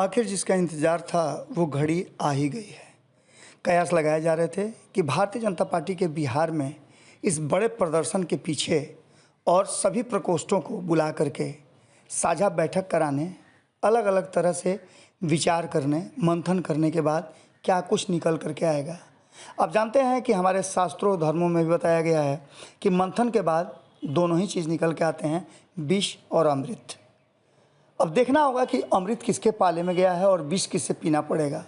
आखिर जिसका इंतज़ार था वो घड़ी आ ही गई है। कयास लगाए जा रहे थे कि भारतीय जनता पार्टी के बिहार में इस बड़े प्रदर्शन के पीछे और सभी प्रकोष्ठों को बुला करके साझा बैठक कराने, अलग अलग तरह से विचार करने, मंथन करने के बाद क्या कुछ निकल करके आएगा। अब जानते हैं कि हमारे शास्त्रों धर्मों में भी बताया गया है कि मंथन के बाद दोनों ही चीज़ निकल के आते हैं, विष और अमृत। अब देखना होगा कि अमृत किसके पाले में गया है और विष किससे पीना पड़ेगा।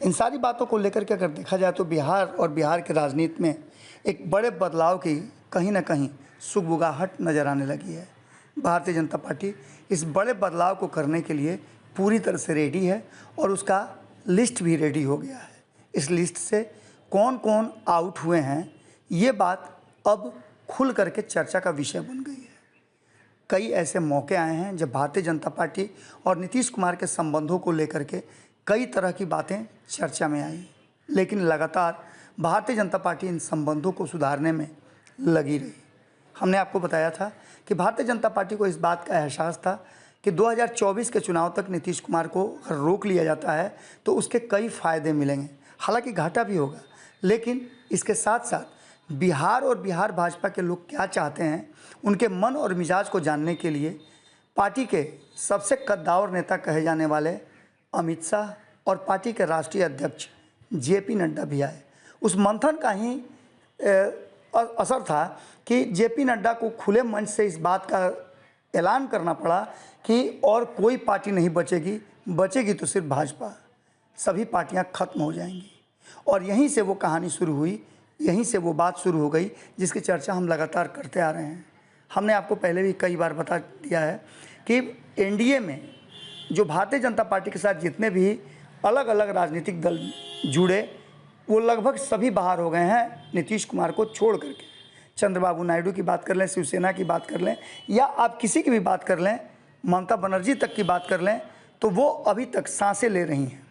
इन सारी बातों को लेकर के अगर देखा जाए तो बिहार और बिहार के राजनीति में एक बड़े बदलाव की कहीं ना कहीं सुगबुगाहट नज़र आने लगी है। भारतीय जनता पार्टी इस बड़े बदलाव को करने के लिए पूरी तरह से रेडी है और उसका लिस्ट भी रेडी हो गया है। इस लिस्ट से कौन कौन आउट हुए हैं, ये बात अब खुल करके चर्चा का विषय बन गई है। कई ऐसे मौके आए हैं जब भारतीय जनता पार्टी और नीतीश कुमार के संबंधों को लेकर के कई तरह की बातें चर्चा में आई, लेकिन लगातार भारतीय जनता पार्टी इन संबंधों को सुधारने में लगी रही। हमने आपको बताया था कि भारतीय जनता पार्टी को इस बात का एहसास था कि 2024 के चुनाव तक नीतीश कुमार को अगर रोक लिया जाता है तो उसके कई फ़ायदे मिलेंगे, हालांकि घाटा भी होगा, लेकिन इसके साथ साथ बिहार और बिहार भाजपा के लोग क्या चाहते हैं, उनके मन और मिजाज को जानने के लिए पार्टी के सबसे कद्दावर नेता कहे जाने वाले अमित शाह और पार्टी के राष्ट्रीय अध्यक्ष जेपी नड्डा भी आए। उस मंथन का ही असर था कि जेपी नड्डा को खुले मंच से इस बात का ऐलान करना पड़ा कि और कोई पार्टी नहीं बचेगी तो सिर्फ भाजपा, सभी पार्टियां खत्म हो जाएंगी। और यहीं से वो कहानी शुरू हुई, यहीं से वो बात शुरू हो गई जिसकी चर्चा हम लगातार करते आ रहे हैं। हमने आपको पहले भी कई बार बता दिया है कि एनडीए में जो भारतीय जनता पार्टी के साथ जितने भी अलग अलग राजनीतिक दल जुड़े, वो लगभग सभी बाहर हो गए हैं नीतीश कुमार को छोड़ करके। चंद्रबाबू नायडू की बात कर लें, शिवसेना की बात कर लें, या आप किसी की भी बात कर लें, ममता बनर्जी तक की बात कर लें, तो वो अभी तक सांसें ले रही हैं।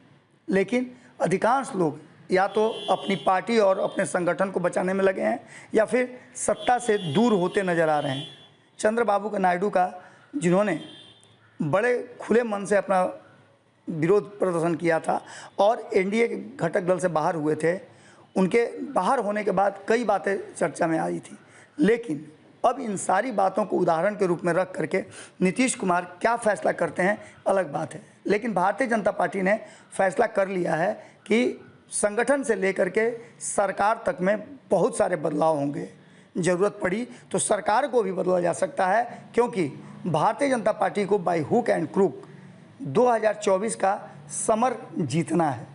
लेकिन अधिकांश लोग या तो अपनी पार्टी और अपने संगठन को बचाने में लगे हैं या फिर सत्ता से दूर होते नज़र आ रहे हैं। चंद्रबाबू नायडू का, जिन्होंने बड़े खुले मन से अपना विरोध प्रदर्शन किया था और एनडीए के घटक दल से बाहर हुए थे, उनके बाहर होने के बाद कई बातें चर्चा में आई थी। लेकिन अब इन सारी बातों को उदाहरण के रूप में रख करके नीतीश कुमार क्या फैसला करते हैं अलग बात है, लेकिन भारतीय जनता पार्टी ने फैसला कर लिया है कि संगठन से लेकर के सरकार तक में बहुत सारे बदलाव होंगे। ज़रूरत पड़ी तो सरकार को भी बदला जा सकता है, क्योंकि भारतीय जनता पार्टी को बाय हुक एंड क्रूक 2024 का समर जीतना है।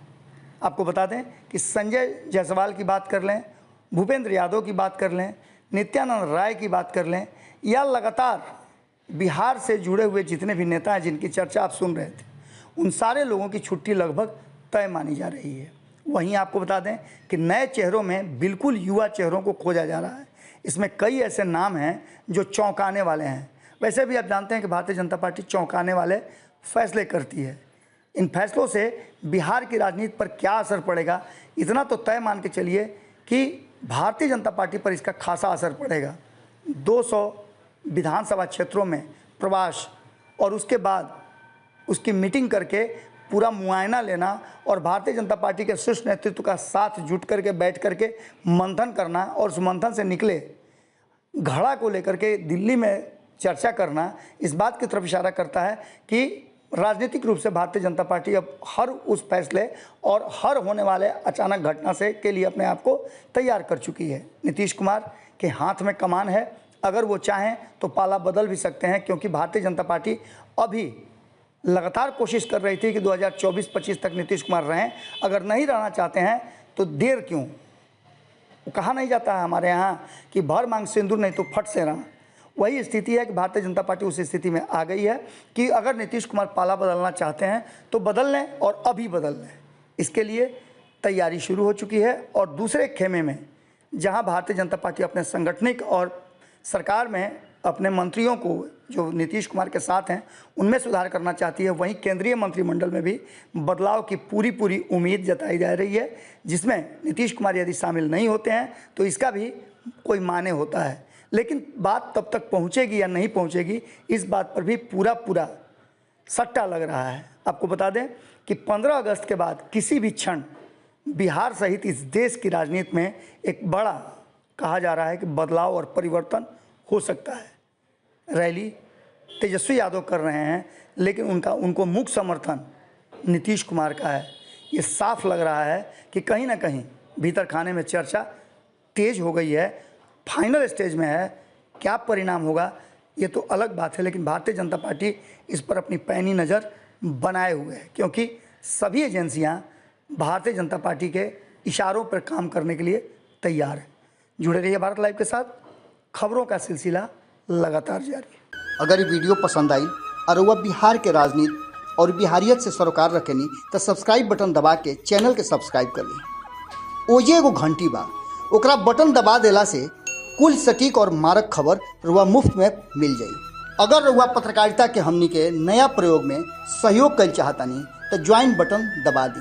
आपको बता दें कि संजय जायसवाल की बात कर लें, भूपेंद्र यादव की बात कर लें, नित्यानंद राय की बात कर लें, या लगातार बिहार से जुड़े हुए जितने भी नेता हैं जिनकी चर्चा आप सुन रहे थे, उन सारे लोगों की छुट्टी लगभग तय मानी जा रही है। वहीं आपको बता दें कि नए चेहरों में बिल्कुल युवा चेहरों को खोजा जा रहा है। इसमें कई ऐसे नाम हैं जो चौंकाने वाले हैं। वैसे भी आप जानते हैं कि भारतीय जनता पार्टी चौंकाने वाले फैसले करती है। इन फैसलों से बिहार की राजनीति पर क्या असर पड़ेगा, इतना तो तय मान के चलिए कि भारतीय जनता पार्टी पर इसका खासा असर पड़ेगा। 200 विधानसभा क्षेत्रों में प्रवास और उसके बाद उसकी मीटिंग करके पूरा मुआयना लेना और भारतीय जनता पार्टी के शीर्ष नेतृत्व का साथ जुट करके बैठ करके मंथन करना और उस मंथन से निकले घड़ा को लेकर के दिल्ली में चर्चा करना, इस बात की तरफ इशारा करता है कि राजनीतिक रूप से भारतीय जनता पार्टी अब हर उस फैसले और हर होने वाले अचानक घटना से के लिए अपने आप को तैयार कर चुकी है। नीतीश कुमार के हाथ में कमान है, अगर वो चाहें तो पाला बदल भी सकते हैं, क्योंकि भारतीय जनता पार्टी अभी लगातार कोशिश कर रही थी कि 2024-25 तक नीतीश कुमार रहें। अगर नहीं रहना चाहते हैं तो देर क्यों। कहा नहीं जाता है हमारे यहाँ कि भर मांग सिंदूर नहीं तो फट से रहा। वही स्थिति है कि भारतीय जनता पार्टी उस स्थिति में आ गई है कि अगर नीतीश कुमार पाला बदलना चाहते हैं तो बदल लें और अभी बदल लें। इसके लिए तैयारी शुरू हो चुकी है। और दूसरे खेमे में जहां भारतीय जनता पार्टी अपने संगठनिक और सरकार में अपने मंत्रियों को जो नीतीश कुमार के साथ हैं उनमें सुधार करना चाहती है, वहीं केंद्रीय मंत्रिमंडल में भी बदलाव की पूरी उम्मीद जताई जा रही है, जिसमें नीतीश कुमार यदि शामिल नहीं होते हैं तो इसका भी कोई माने होता है। लेकिन बात तब तक पहुंचेगी या नहीं पहुंचेगी, इस बात पर भी पूरा सट्टा लग रहा है। आपको बता दें कि 15 अगस्त के बाद किसी भी क्षण बिहार सहित इस देश की राजनीति में एक बड़ा कहा जा रहा है कि बदलाव और परिवर्तन हो सकता है। रैली तेजस्वी यादव कर रहे हैं, लेकिन उनको मुख्य समर्थन नीतीश कुमार का है। ये साफ लग रहा है कि कहीं ना कहीं भीतर खाने में चर्चा तेज हो गई है, फाइनल स्टेज में है। क्या परिणाम होगा ये तो अलग बात है, लेकिन भारतीय जनता पार्टी इस पर अपनी पैनी नज़र बनाए हुए है, क्योंकि सभी एजेंसियां भारतीय जनता पार्टी के इशारों पर काम करने के लिए तैयार है। जुड़े रहिए भारत लाइव के साथ, खबरों का सिलसिला लगातार जारी है। अगर ये वीडियो पसंद आई और वह बिहार के राजनीति और बिहारियत से सरोकार रखेनी तो सब्सक्राइब बटन दबा के चैनल के सब्सक्राइब कर ली। ओजे एगो घंटी बा, ओकरा बटन दबा देला से कुल सटीक और मारक खबर रुआ मुफ्त में मिल जाई। अगर रुआ पत्रकारिता के हमनी के नया प्रयोग में सहयोग कर चाहतानी तो ज्वाइन बटन दबा दी।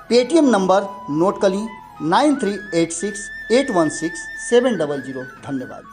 पेटीएम नंबर नोट कर ली 9386816700। धन्यवाद।